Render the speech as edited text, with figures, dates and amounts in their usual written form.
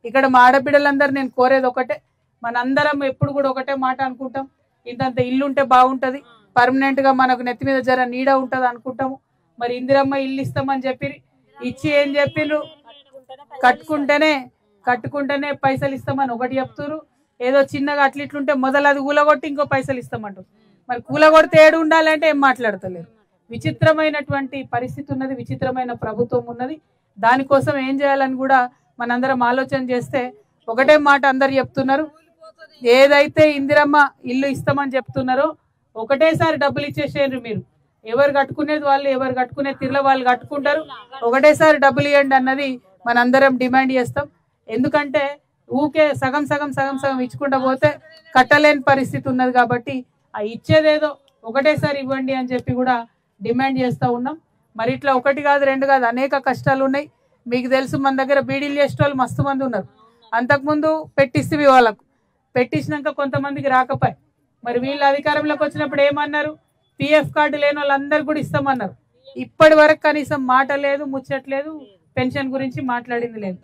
ఇక్కడ మా ఆడబిడ్డలందరూ నేను కోరేది ఒకటే, మనందరం ఎప్పుడు కూడా ఒకటే మాట అనుకుంటాం, ఇంతంత ఇల్లు ఉంటే బాగుంటుంది, పర్మనెంట్గా మనకు నెత్తి మీద జర నీడ ఉంటుంది అనుకుంటాము. మరి ఇందిరమ్మ ఇల్లు ఇస్తామని చెప్పి ఇచ్చి ఏం చెప్పిర్రు, కట్టుకుంటేనే పైసలు ఇస్తామని ఒకటి చెప్తున్నారు. ఏదో చిన్నగా అట్లిట్లుంటే మొదలు అది కూలగొట్టి ఇంకో పైసలు ఇస్తామంటారు. మరి కూలగొడితే ఏడు ఉండాలంటే ఏం మాట్లాడతలేరు. విచిత్రమైనటువంటి పరిస్థితి ఉన్నది, విచిత్రమైన ప్రభుత్వం ఉన్నది. దానికోసం ఏం చేయాలని కూడా మనందరం ఆలోచన చేస్తే ఒకటే మాట అందరు చెప్తున్నారు, ఏదైతే ఇందిరమ్మ ఇల్లు ఇస్తామని చెప్తున్నారో ఒకటేసారి డబ్బులు ఇచ్చేసేయండి. మీరు ఎవరు కట్టుకునేది వాళ్ళు, ఎవరు కట్టుకునే తీరులో వాళ్ళు కట్టుకుంటారు, ఒకటేసారి డబ్బులు ఇవ్వండి అన్నది మనందరం డిమాండ్ చేస్తాం. ఎందుకంటే ఊకే సగం సగం సగం సగం ఇచ్చుకుంటూ పోతే కట్టలేని పరిస్థితి ఉన్నది. కాబట్టి ఆ ఇచ్చేదేదో ఒకటేసారి ఇవ్వండి అని చెప్పి కూడా డిమాండ్ చేస్తూ ఉన్నాం. మరి ఇట్లా ఒకటి కాదు రెండు కాదు అనేక కష్టాలు ఉన్నాయి. మీకు తెలుసు, మన దగ్గర బీడీలు చేసే వాళ్ళు మస్తు మంది ఉన్నారు. అంతకుముందు పెట్టిస్తే వాళ్ళకు పెట్టించినాక కొంతమందికి రాకపోయి, మరి వీళ్ళు అధికారంలోకి వచ్చినప్పుడు ఏమన్నారు, పిఎఫ్ కార్డు లేని వాళ్ళందరూ కూడా ఇస్తామన్నారు. ఇప్పటి వరకు కనీసం మాట లేదు, ముచ్చట్లేదు, పెన్షన్ గురించి మాట్లాడింది లేదు.